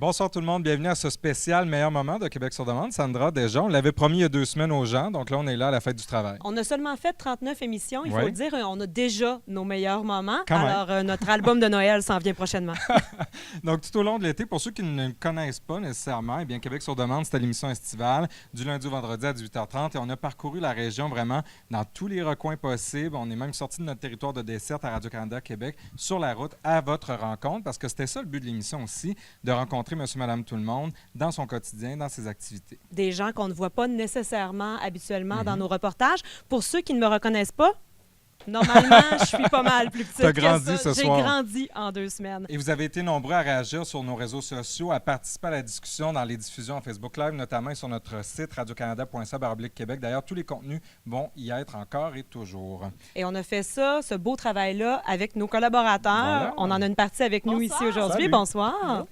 Bonsoir tout le monde, bienvenue à ce spécial Meilleur moment de Québec sur demande. Sandra, déjà, on l'avait promis il y a 2 semaines aux gens, donc là, on est là à la fête du travail. On a seulement fait 39 émissions, il faut Ouais. le dire. On a déjà nos meilleurs moments. Quand même. Alors, notre album de Noël s'en vient prochainement. Donc, tout au long de l'été, pour ceux qui ne le connaissent pas nécessairement, eh bien, Québec sur demande, c'est l'émission estivale du lundi au vendredi à 18h30 et on a parcouru la région vraiment dans tous les recoins possibles. On est même sorti de notre territoire de desserte à Radio-Canada Québec sur la route à votre rencontre parce que c'était ça le but de l'émission aussi, de rencontrer monsieur, madame, tout le monde dans son quotidien, dans ses activités. Des gens qu'on ne voit pas nécessairement habituellement dans nos reportages. Pour ceux qui ne me reconnaissent pas, normalement, je suis pas mal plus petite T'as que grandi ça. ce J'ai soir. grandi en 2 semaines. Et vous avez été nombreux à réagir sur nos réseaux sociaux, à participer à la discussion dans les diffusions en Facebook Live, notamment et sur notre site radiocanada.ca/Québec. D'ailleurs, tous les contenus vont y être encore et toujours. Et on a fait ça, ce beau travail-là, avec nos collaborateurs. Voilà. On en a une partie avec nous Bonsoir. ici aujourd'hui. Salut. Bonsoir.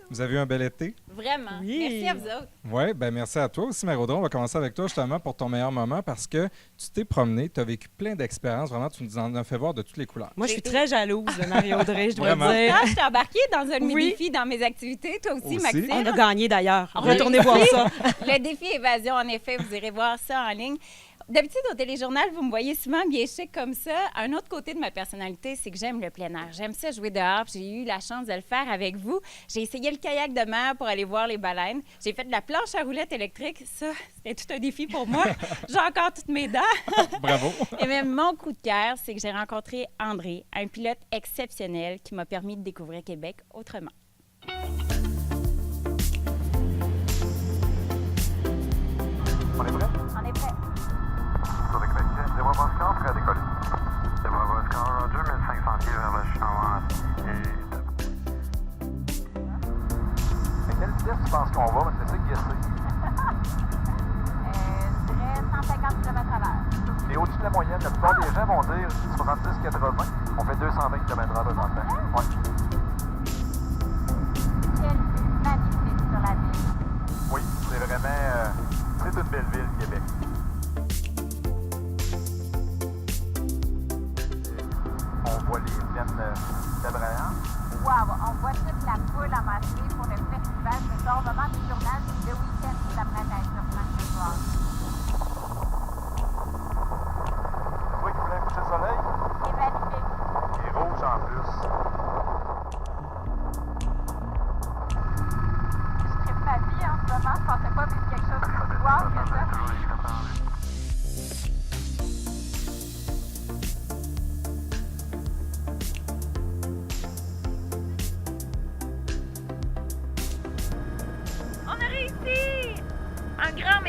Vous avez eu un bel été? Vraiment. Oui. Merci à vous autres. Oui, bien merci à toi aussi, Marie-Audrey. On va commencer avec toi justement pour ton meilleur moment parce que tu t'es promené, tu as vécu plein d'expériences. Vraiment, tu nous en as fait voir de toutes les couleurs. Moi, je suis très jalouse de Marie-Audrey, je dois Vraiment. le dire. Ah, je t'ai embarquée dans un de mes Oui. défis dans mes activités. Toi aussi, Aussi. Maxime. On a gagné d'ailleurs. On a Retournez voir ça. Le défi évasion, en effet, vous irez voir ça en ligne. D'habitude, au téléjournal, vous me voyez souvent bien chic comme ça. Un autre côté de ma personnalité, c'est que j'aime le plein air. J'aime ça jouer dehors. puis J'ai eu la chance de le faire avec vous. J'ai essayé le kayak de mer pour aller voir les baleines. J'ai fait de la planche à roulettes électrique. Ça, c'était tout un défi pour moi. J'ai encore toutes mes dents. Bravo! Et même mon coup de cœur, c'est que j'ai rencontré André, un pilote exceptionnel qui m'a permis de découvrir Québec autrement. On est prêt? On est prêt. Sur le Québec, c'est Bravo Oscar, prêt à décoller. C'est Bravo Oscar, 2500 pieds vers le champ à quelle vitesse tu penses qu'on va? Parce que c'est ça qui est Je dirais 150 km/h. Et au-dessus de la moyenne, la plupart des gens vont dire 70-80. On fait 220 km/h présentement. Ouais. Quelle vue magnifique sur la ville. Oui, c'est vraiment... c'est une belle ville, Québec. On voit les plaines d'Abraham. Wow, on voit toute la foule amassée pour le festival. Mais ça, au moment du tournage, le week-end, c'est la prête sur plein ce soir. Tu vois qu'il voulait coucher le soleil? C'est magnifique. Il est rouge en plus. Je tripe ma vie en ce moment. Je pensais pas vivre quelque chose de plus wow que ça. On a réussi! Un grand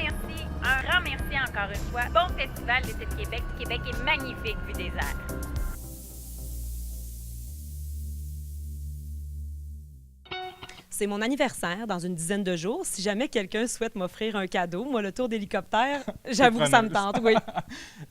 merci encore une fois. Bon festival d'été de Québec. Québec est magnifique vu des airs. C'est mon anniversaire dans une dizaine de jours. Si jamais quelqu'un souhaite m'offrir un cadeau, moi, le tour d'hélicoptère, j'avoue que ça me tente, oui.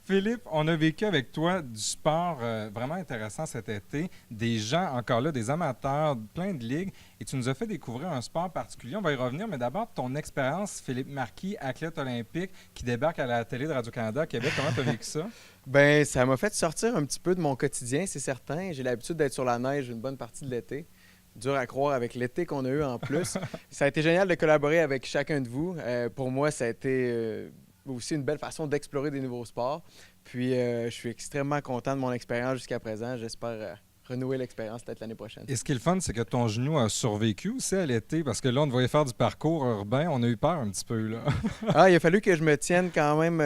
Philippe, on a vécu avec toi du sport vraiment intéressant cet été. Des gens, encore là, des amateurs, plein de ligues. Et tu nous as fait découvrir un sport particulier. On va y revenir, mais d'abord, ton expérience, Philippe Marquis, athlète olympique, qui débarque à la télé de Radio-Canada à Québec. Comment tu as vécu ça? Ben, ça m'a fait sortir un petit peu de mon quotidien, c'est certain. J'ai l'habitude d'être sur la neige une bonne partie de l'été. Dur à croire avec l'été qu'on a eu en plus. Ça a été génial de collaborer avec chacun de vous. Pour moi, ça a été aussi une belle façon d'explorer des nouveaux sports. Puis, je suis extrêmement content de mon expérience jusqu'à présent. J'espère renouer l'expérience peut-être l'année prochaine. Et ce qui est le fun, c'est que ton genou a survécu aussi à l'été, parce que là, on te voyait faire du parcours urbain. On a eu peur un petit peu, là. Ah, il a fallu que je me tienne quand même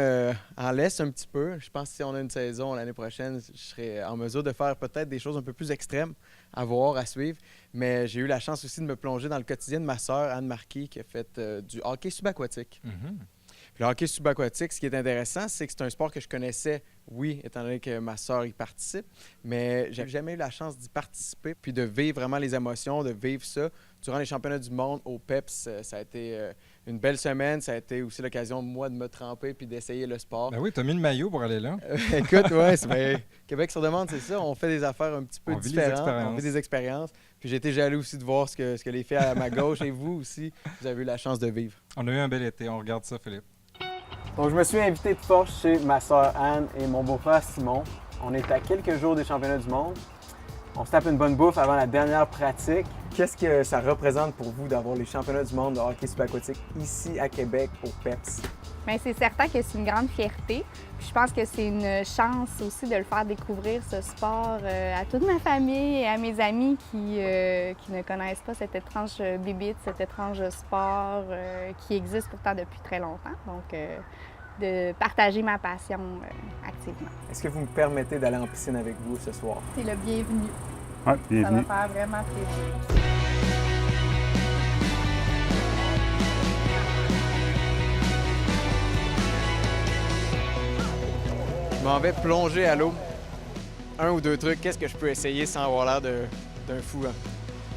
en laisse un petit peu. Je pense que si on a une saison l'année prochaine, je serai en mesure de faire peut-être des choses un peu plus extrêmes à voir, à suivre. Mais j'ai eu la chance aussi de me plonger dans le quotidien de ma sœur, Anne Marquis, qui a fait du hockey subaquatique. Puis le hockey subaquatique, ce qui est intéressant, c'est que c'est un sport que je connaissais, oui, étant donné que ma sœur y participe, mais j'ai jamais eu la chance d'y participer, puis de vivre vraiment les émotions, de vivre ça. Durant les championnats du monde au PEPS, ça a été une belle semaine. Ça a été aussi l'occasion, moi, de me tremper puis d'essayer le sport. Ben oui, tu as mis le maillot pour aller là. Écoute, ouais, Québec sur demande, c'est ça. On fait des affaires un petit peu On vit les différentes. expériences. On vit des expériences. Puis j'ai été jaloux aussi de voir ce que les filles à ma gauche et vous aussi, vous avez eu la chance de vivre. On a eu un bel été. On regarde ça, Philippe. Donc, je me suis invité de force chez ma sœur Anne et mon beau-frère Simon. On est à quelques jours des championnats du monde. On se tape une bonne bouffe avant la dernière pratique. Qu'est-ce que ça représente pour vous d'avoir les championnats du monde de hockey subaquatique ici à Québec au PEPS? Bien, c'est certain que c'est une grande fierté. Puis je pense que c'est une chance aussi de le faire découvrir, ce sport, à toute ma famille et à mes amis qui ne connaissent pas cette étrange bibite, cet étrange sport qui existe pourtant depuis très longtemps. Donc, de partager ma passion activement. Est-ce que vous me permettez d'aller en piscine avec vous ce soir? C'est le bienvenu. Ouais, Ça bienvenue. va faire vraiment plaisir. Je m'en vais plonger à l'eau. Un ou deux trucs, qu'est-ce que je peux essayer sans avoir l'air d'un fou? Hein?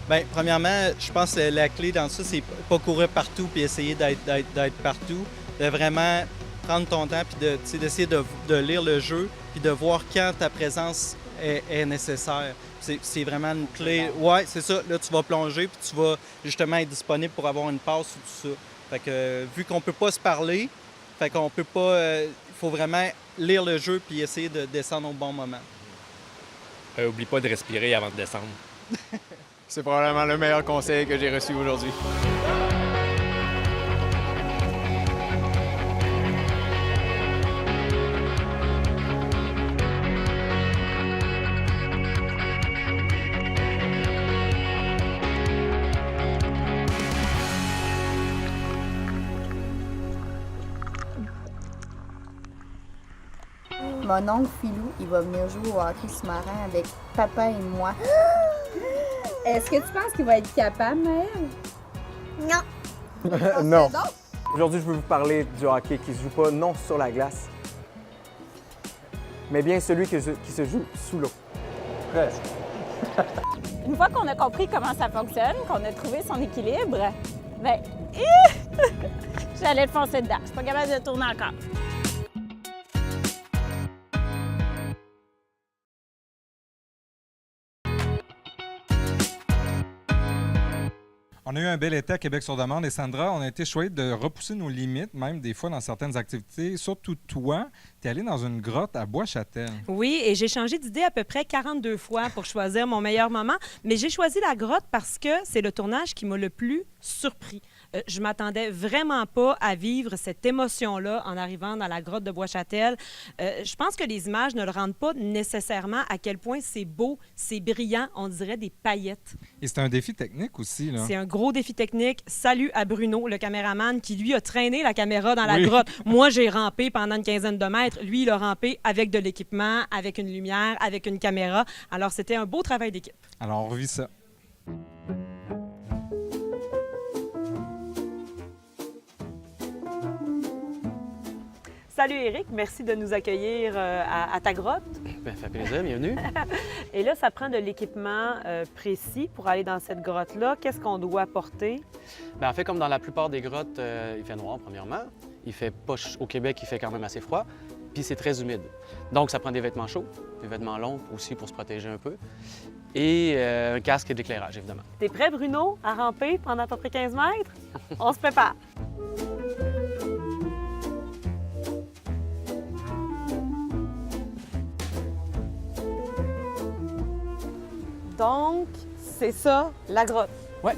Bien, premièrement, je pense que la clé dans ça, c'est pas courir partout puis essayer d'être partout. De vraiment prendre ton temps puis d'essayer de lire le jeu puis de voir quand ta présence est nécessaire. C'est vraiment une clé. Ouais, c'est ça. Là, tu vas plonger puis tu vas justement être disponible pour avoir une passe ou tout ça. Fait que vu qu'on peut pas se parler, fait qu'on peut pas. Il faut vraiment lire le jeu puis essayer de descendre au bon moment. Oublie pas de respirer avant de descendre. C'est probablement le meilleur conseil que j'ai reçu aujourd'hui. Mon oncle Philou, il va venir jouer au hockey sous-marin avec papa et moi. Est-ce que tu penses qu'il va être capable, Maëlle? Non. Non. Aujourd'hui, je veux vous parler du hockey qui se joue pas non sur la glace, mais bien celui qui se joue sous l'eau. Presque. Une fois qu'on a compris comment ça fonctionne, qu'on a trouvé son équilibre, ben, j'allais le foncer dedans. Je suis pas capable de tourner encore. On a eu un bel été à Québec sur demande et Sandra, on a été choisi de repousser nos limites, même des fois dans certaines activités. Surtout toi, tu es allée dans une grotte à Bois-Châtel. Oui, et j'ai changé d'idée à peu près 42 fois pour choisir mon meilleur moment, mais j'ai choisi la grotte parce que c'est le tournage qui m'a le plus surpris. Je m'attendais vraiment pas à vivre cette émotion-là en arrivant dans la grotte de Bois-Châtel. Je pense que les images ne le rendent pas nécessairement à quel point c'est beau, c'est brillant, on dirait des paillettes. Et c'est un défi technique aussi, là. C'est un gros défi technique. Salut à Bruno, le caméraman, qui lui a traîné la caméra dans la Oui. grotte. Moi, j'ai rampé pendant une quinzaine de mètres. Lui, il a rampé avec de l'équipement, avec une lumière, avec une caméra. Alors, c'était un beau travail d'équipe. Alors, on revit ça. Salut Éric, merci de nous accueillir à ta grotte. Bien, ça fait plaisir, bienvenue. Et là, ça prend de l'équipement précis pour aller dans cette grotte-là. Qu'est-ce qu'on doit porter? Bien, en fait, comme dans la plupart des grottes, il fait noir, premièrement. Il fait pas au Québec, il fait quand même assez froid. Puis c'est très humide. Donc, ça prend des vêtements chauds, des vêtements longs aussi pour se protéger un peu. Et un casque et de l'éclairage, évidemment. T'es prêt, Bruno, à ramper pendant à peu près 15 mètres? On se prépare. Donc, c'est ça, la grotte. Ouais.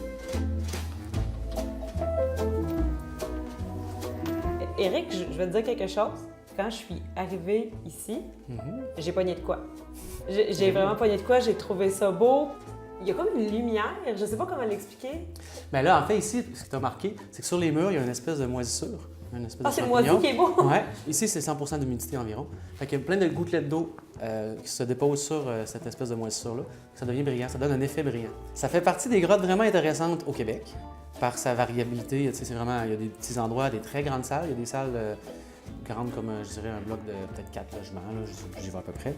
Éric, je vais te dire quelque chose. Quand je suis arrivée ici, j'ai pogné de quoi. J'ai vraiment pogné de quoi, j'ai trouvé ça beau. Il y a comme une lumière, je sais pas comment l'expliquer. Bien là, en fait, ici, ce que tu as remarqué, c'est que sur les murs, il y a une espèce de moisissure. Une espèce Ah, de c'est le champignon. moisi qui est beau! Ouais. Ici, c'est 100 d'humidité environ. Fait qu'il y a plein de gouttelettes d'eau qui se déposent sur cette espèce de moisissure-là. Ça devient brillant, ça donne un effet brillant. Ça fait partie des grottes vraiment intéressantes au Québec par sa variabilité. Tu sais, c'est vraiment, il y a des petits endroits, des très grandes salles. Il y a des salles grandes comme, je dirais, un bloc de peut-être 4 logements. J'y vais à peu près.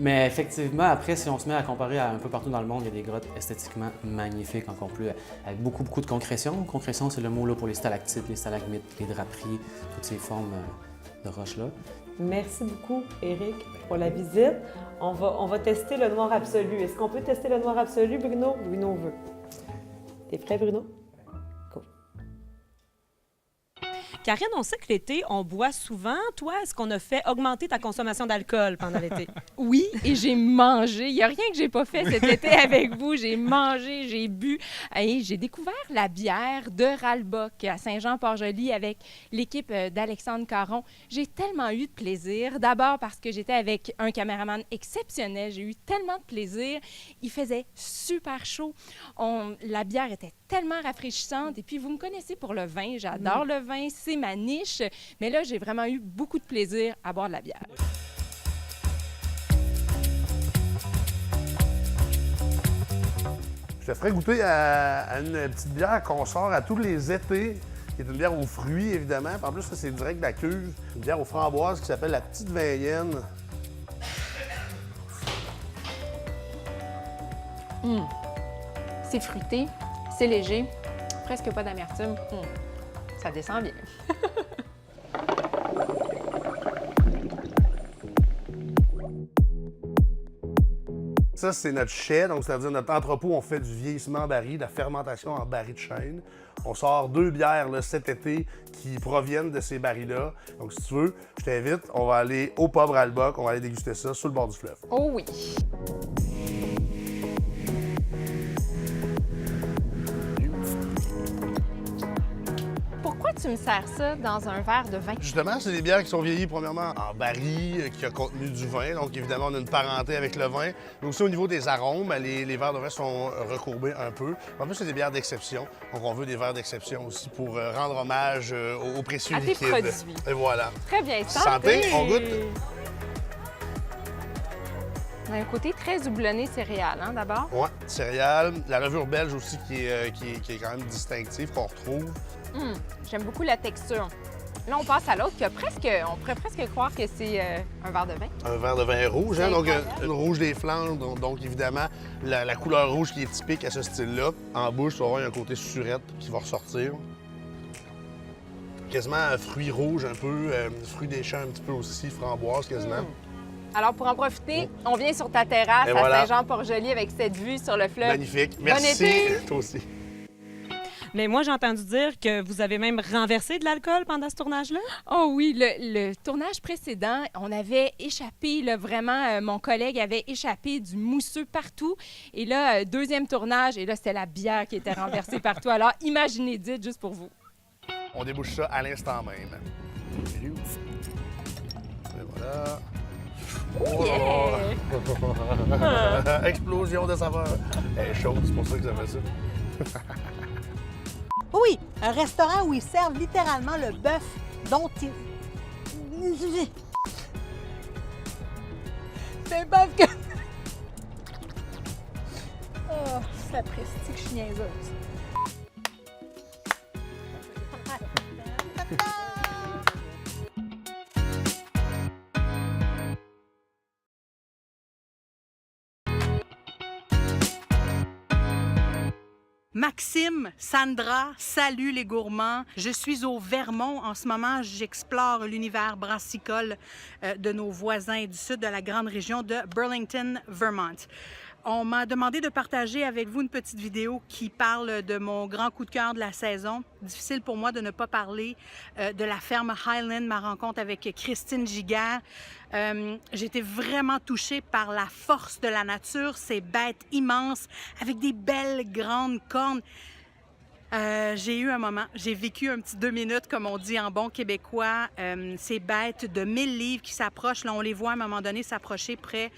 Mais effectivement, après, si on se met à comparer à un peu partout dans le monde, il y a des grottes esthétiquement magnifiques, encore plus, avec beaucoup de concrétion. Concrétion, c'est le mot là, pour les stalactites, les stalagmites, les draperies, toutes ces formes de roches-là. Merci beaucoup, Éric, pour la visite. On va tester le noir absolu. Est-ce qu'on peut tester le noir absolu, Bruno? Bruno veut. T'es prêt, Bruno? Cool. Karine, on sait que l'été, on boit souvent. Toi, est-ce qu'on a fait augmenter ta consommation d'alcool pendant l'été? Oui, et j'ai mangé. Il n'y a rien que j'ai pas fait cet été avec vous. J'ai mangé, j'ai bu. Et j'ai découvert la bière de Ralbock à Saint-Jean-Port-Joli avec l'équipe d'Alexandre Caron. J'ai tellement eu de plaisir. D'abord parce que j'étais avec un caméraman exceptionnel. J'ai eu tellement de plaisir. Il faisait super chaud. La bière était tellement rafraîchissante. Et puis, vous me connaissez pour le vin. J'adore le vin. C'est ma niche. Mais là, j'ai vraiment eu beaucoup de plaisir à boire de la bière. Je te ferais goûter à une petite bière qu'on sort à tous les étés, qui est une bière aux fruits, évidemment. Puis en plus, ça, c'est direct de la cuve. Une bière aux framboises qui s'appelle la Petite Vaienne. C'est fruité, c'est léger, presque pas d'amertume. Ça descend bien. Ça, c'est notre chai, donc c'est-à-dire notre entrepôt, on fait du vieillissement en baril, de la fermentation en baril de chêne. On sort 2 bières là, cet été qui proviennent de ces barils-là. Donc, si tu veux, je t'invite, on va aller au pub Ralbock, on va aller déguster ça sur le bord du fleuve. Oh oui! Pourquoi tu me sers ça dans un verre de vin? Justement, c'est des bières qui sont vieillies premièrement en baril, qui a contenu du vin. Donc, évidemment, on a une parenté avec le vin. Mais aussi, au niveau des arômes, les verres de vin sont recourbés un peu. En plus, c'est des bières d'exception. Donc, on veut des verres d'exception aussi pour rendre hommage aux précieux liquides. À tes produits. Et voilà. Très bien. Santé, on goûte. On a un côté très houblonné céréales, hein, d'abord? Oui, céréales. La levure belge aussi qui est quand même distinctive, qu'on retrouve. J'aime beaucoup la texture. Là, on passe à l'autre qui a presque... On pourrait presque croire que c'est un verre de vin. Un verre de vin rouge, hein? Donc une rouge des Flandres. Donc évidemment, la couleur rouge qui est typique à ce style-là. En bouche, tu vas voir, il y a un côté surette qui va ressortir. Quasiment un fruit rouge un peu, fruit des champs un petit peu aussi, framboise quasiment. Alors, pour en profiter, on vient sur ta terrasse à Saint-Jean-Port-Joli avec cette vue sur le fleuve. Magnifique. Merci. Bon été. Toi aussi. Mais moi, j'ai entendu dire que vous avez même renversé de l'alcool pendant ce tournage-là? Oh oui, le tournage précédent, on avait échappé, là, vraiment, mon collègue avait échappé du mousseux partout. Et là, deuxième tournage, et là, c'était la bière qui était renversée partout. Alors, imaginez, dites, juste pour vous. On débouche ça à l'instant même. Et voilà. Oh yeah! Explosion de saveur. Elle est chaude, c'est pour ça que ça fait ça. Oui, un restaurant où ils servent littéralement le bœuf dont ils... C'est bœuf que... Oh, ça apprécie que je suis niaiseuse. Maxime, Sandra, salut les gourmands. Je suis au Vermont en ce moment. J'explore l'univers brassicole de nos voisins du sud de la grande région de Burlington, Vermont. On m'a demandé de partager avec vous une petite vidéo qui parle de mon grand coup de cœur de la saison. Difficile pour moi de ne pas parler de la ferme Highland, ma rencontre avec Christine Giguère. J'ai été vraiment touchée par la force de la nature, ces bêtes immenses avec des belles grandes cornes. J'ai eu un moment, j'ai vécu un petit 2 minutes, comme on dit en bon québécois. Ces bêtes de 1000 livres qui s'approchent, là, on les voit à un moment donné s'approcher près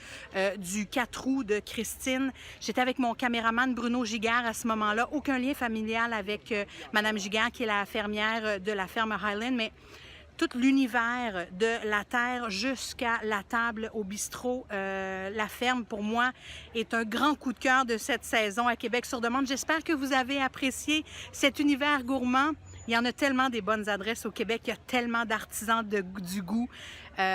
du 4 roues de Christine. J'étais avec mon caméraman Bruno Giguère à ce moment-là. Aucun lien familial avec Madame Giguère, qui est la fermière de la ferme Highland, mais tout l'univers de la terre jusqu'à la table au bistrot, la ferme, pour moi, est un grand coup de cœur de cette saison à Québec sur demande. J'espère que vous avez apprécié cet univers gourmand. Il y en a tellement des bonnes adresses au Québec. Il y a tellement d'artisans du goût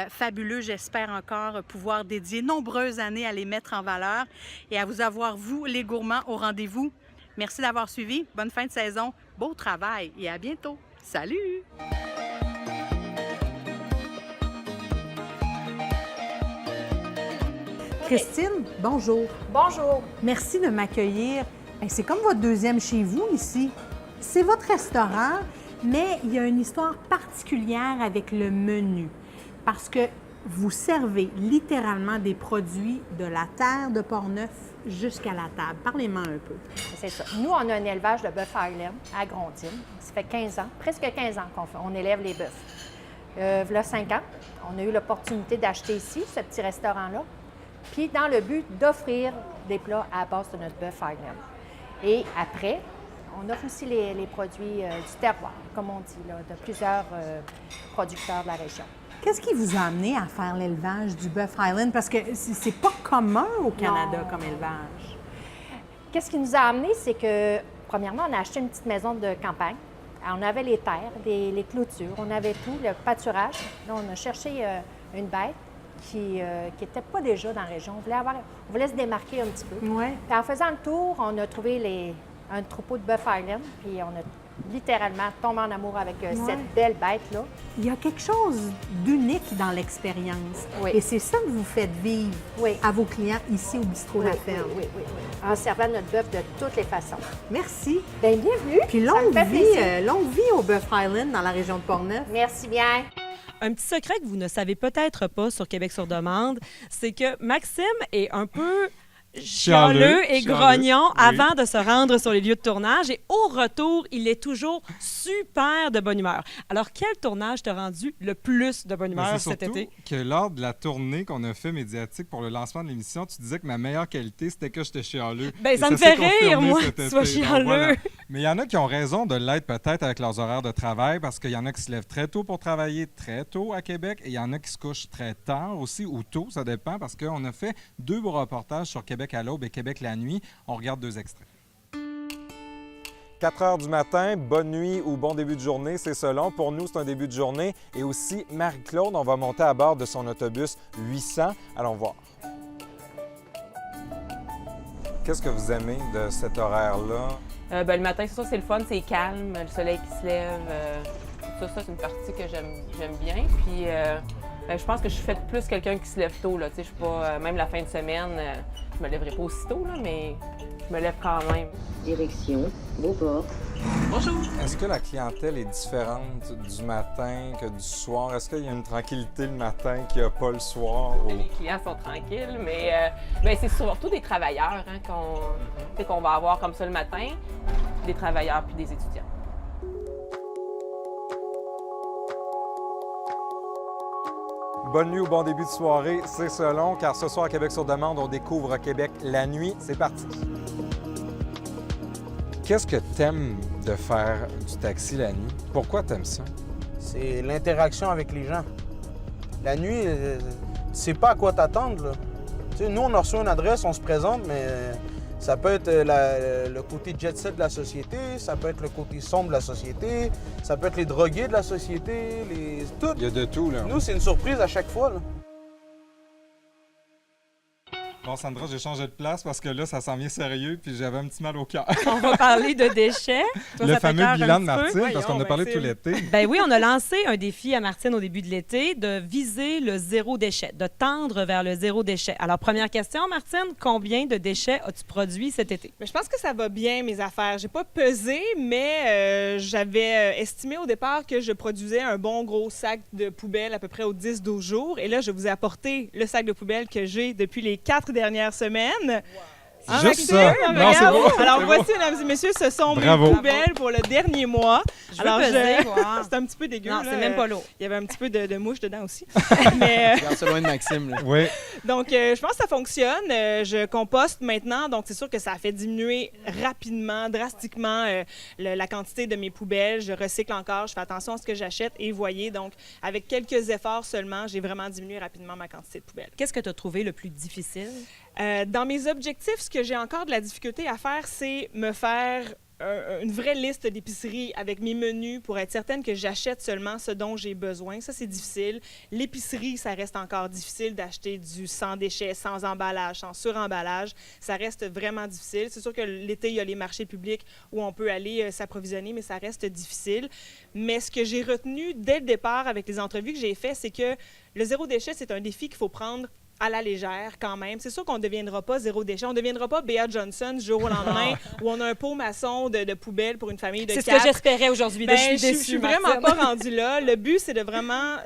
fabuleux. J'espère encore pouvoir dédier nombreuses années à les mettre en valeur et à vous avoir, vous, les gourmands, au rendez-vous. Merci d'avoir suivi. Bonne fin de saison. Beau travail et à bientôt. Salut! Christine, bonjour. Bonjour. Merci de m'accueillir. C'est comme votre deuxième chez vous ici. C'est votre restaurant. Mais il y a une histoire particulière avec le menu parce que vous servez littéralement des produits de la terre de Portneuf jusqu'à la table. Parlez-moi un peu. C'est ça. Nous, on a un élevage de bœuf Highland à Grondines. Ça fait 15 ans, presque 15 ans qu'on élève les bœufs. Il y a 5 ans, on a eu l'opportunité d'acheter ici, ce petit restaurant-là, puis dans le but d'offrir des plats à base de notre bœuf Highland. Et après, on offre aussi les produits du terroir, comme on dit, là, de plusieurs producteurs de la région. Qu'est-ce qui vous a amené à faire l'élevage du bœuf Highland? Parce que c'est pas commun au Canada comme élevage. Qu'est-ce qui nous a amené, c'est que, premièrement, on a acheté une petite maison de campagne. On avait les terres, les clôtures, on avait tout, le pâturage. Là, on a cherché une bête qui n'était pas déjà dans la région. On voulait se démarquer un petit peu. Ouais. Puis en faisant le tour, on a trouvé un troupeau de bœuf Highland, puis on a littéralement tombé en amour avec cette belle bête-là. Il y a quelque chose d'unique dans l'expérience. Oui. Et c'est ça que vous faites vivre à vos clients ici au Bistrot La Ferme. Oui. En servant notre bœuf de toutes les façons. Merci. Bien, bienvenue. Puis longue vie au bœuf Highland dans la région de Portneuf. Merci bien. Un petit secret que vous ne savez peut-être pas sur Québec sur demande, c'est que Maxime est un peu chialeux et grognon avant de se rendre sur les lieux de tournage. Et au retour, il est toujours super de bonne humeur. Alors, quel tournage t'a rendu le plus de bonne humeur cet été? Que lors de la tournée qu'on a fait médiatique pour le lancement de l'émission, tu disais que ma meilleure qualité, c'était que j'étais chialeux. Bien, ça me fait rire, moi, que tu sois chialeux. Voilà. Mais il y en a qui ont raison de l'être peut-être avec leurs horaires de travail parce qu'il y en a qui se lèvent très tôt pour travailler très tôt à Québec et il y en a qui se couchent très tard aussi ou tôt, ça dépend parce qu'on a fait 2 beaux reportages sur Québec à l'aube et Québec la nuit. On regarde 2 extraits. 4 heures du matin, bonne nuit ou bon début de journée, c'est selon. Pour nous, c'est un début de journée. Et aussi, Marie-Claude, on va monter à bord de son autobus 800. Allons voir. Qu'est-ce que vous aimez de cet horaire-là? Le matin, c'est ça, c'est le fun, c'est calme, le soleil qui se lève. Ça, c'est une partie que j'aime bien. Puis, je pense que je suis faite plus quelqu'un qui se lève tôt. Là. Je suis pas, même la fin de semaine, je me lèverai pas aussitôt, là, mais je me lève quand même. Direction Beauport. Bonjour. Est-ce que la clientèle est différente du matin que du soir? Est-ce qu'il y a une tranquillité le matin qu'il n'y a pas le soir? Ou... Les clients sont tranquilles, mais c'est surtout des travailleurs qu'on va avoir comme ça le matin, des travailleurs puis des étudiants. Bonne nuit ou bon début de soirée, c'est selon, car ce soir à Québec sur demande, on découvre Québec la nuit. C'est parti! Qu'est-ce que t'aimes de faire du taxi la nuit? Pourquoi t'aimes ça? C'est l'interaction avec les gens. La nuit, tu sais pas à quoi t'attendre, là. Tu sais, nous, on a reçu une adresse, on se présente, mais ça peut être le côté jet-set de la société, ça peut être le côté sombre de la société, ça peut être les drogués de la société, tout. Il y a de tout, là. Nous, c'est une surprise à chaque fois, là. Bon, Sandra, j'ai changé de place parce que là, ça s'en vient sérieux puis j'avais un petit mal au cœur. On va parler de déchets. Toi, le ça fameux fait bilan de peur un petit peu. Martine, parce qu'on a parlé tout l'été. Ben oui, on a lancé un défi à Martine au début de l'été de viser le 0 déchet, de tendre vers le 0 déchet. Alors, première question, Martine, combien de déchets as-tu produit cet été? Mais je pense que ça va bien, mes affaires. J'ai pas pesé, mais j'avais estimé au départ que je produisais un bon gros sac de poubelle à peu près aux 10-12 jours. Et là, je vous ai apporté le sac de poubelle que j'ai depuis les 4 dernières semaines. Hein, juste ça. Non, c'est beau. Alors, voici, mesdames et messieurs, ce sont mes poubelles pour le dernier mois. Je veux peser, c'est un petit peu dégueu. Non, c'est même pas lourd. Il y avait un petit peu de mouche dedans aussi. Mais, regarde ça loin de Maxime. Là. Oui. Donc, je pense que ça fonctionne. Je composte maintenant, donc c'est sûr que ça a fait diminuer rapidement, drastiquement la quantité de mes poubelles. Je recycle encore, je fais attention à ce que j'achète et voyez, donc, avec quelques efforts seulement, j'ai vraiment diminué rapidement ma quantité de poubelles. Qu'est-ce que tu as trouvé le plus difficile? Dans mes objectifs, ce que j'ai encore de la difficulté à faire, c'est me faire une vraie liste d'épicerie avec mes menus pour être certaine que j'achète seulement ce dont j'ai besoin. Ça, c'est difficile. L'épicerie, ça reste encore difficile d'acheter du sans déchets, sans emballage, sans suremballage. Ça reste vraiment difficile. C'est sûr que l'été, il y a les marchés publics où on peut aller s'approvisionner, mais ça reste difficile. Mais ce que j'ai retenu dès le départ avec les entrevues que j'ai faites, c'est que le 0 déchet, c'est un défi qu'il faut prendre à la légère quand même. C'est sûr qu'on ne deviendra pas zéro déchet. On ne deviendra pas Bea Johnson du jour au lendemain où on a un pot maçon de poubelle pour une famille de 4. C'est ce que j'espérais aujourd'hui. Ben, je suis déçue, je suis vraiment Martine. pas rendue là. Le but, c'est vraiment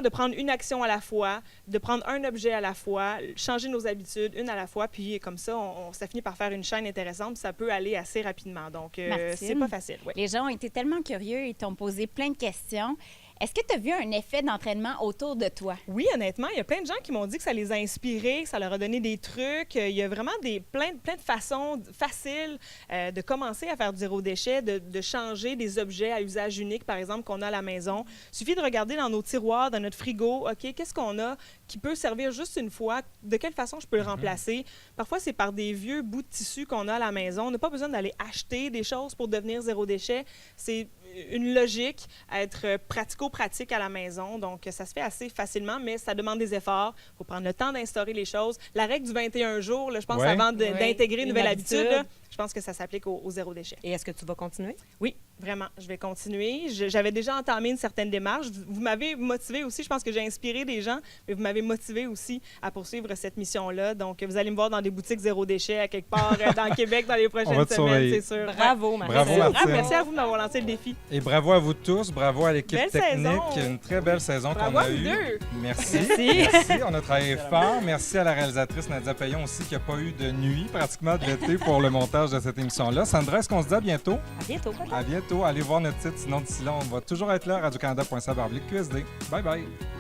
de prendre une action à la fois, de prendre un objet à la fois, changer nos habitudes une à la fois, puis comme ça, ça finit par faire une chaîne intéressante, puis ça peut aller assez rapidement. Donc, c'est pas facile. Ouais. Les gens ont été tellement curieux, ils t'ont posé plein de questions. Est-ce que tu as vu un effet d'entraînement autour de toi? Oui, honnêtement, il y a plein de gens qui m'ont dit que ça les a inspirés, que ça leur a donné des trucs. Il y a vraiment plein de façons faciles de commencer à faire du zéro déchet, de changer des objets à usage unique, par exemple, qu'on a à la maison. Il suffit de regarder dans nos tiroirs, dans notre frigo, OK, qu'est-ce qu'on a qui peut servir juste une fois? De quelle façon je peux le remplacer? Parfois, c'est par des vieux bouts de tissu qu'on a à la maison. On n'a pas besoin d'aller acheter des choses pour devenir zéro déchet. C'est une logique à être pratico-pratique à la maison. Donc, ça se fait assez facilement, mais ça demande des efforts. Il faut prendre le temps d'instaurer les choses. La règle du 21 jours, là, je pense, avant d'intégrer une nouvelle habitude, là, je pense que ça s'applique au zéro déchet. Et est-ce que tu vas continuer? Oui, vraiment. Je vais continuer. J'avais déjà entamé une certaine démarche. Vous m'avez motivé aussi. Je pense que j'ai inspiré des gens, mais vous m'avez motivé aussi à poursuivre cette mission-là. Donc, vous allez me voir dans des boutiques zéro déchet à quelque part dans le Québec dans les prochaines semaines, c'est sûr. Bravo, Martine. Bravo, Martine. Merci à vous de m'avoir lancé le défi. Et bravo à vous tous, bravo à l'équipe Belle technique. saison. Une très belle saison qu'on Bravo a à vous eue. deux. Merci. Merci. On a travaillé fort. Merci à la réalisatrice Nadia Payon aussi qui n'a pas eu de nuit pratiquement de l'été pour le montage de cette émission-là. Sandra, est-ce qu'on se dit à bientôt? À bientôt. À bientôt. Allez voir notre site. Sinon, d'ici là, on va toujours être là, radiocanada.ca/QSD. Bye bye.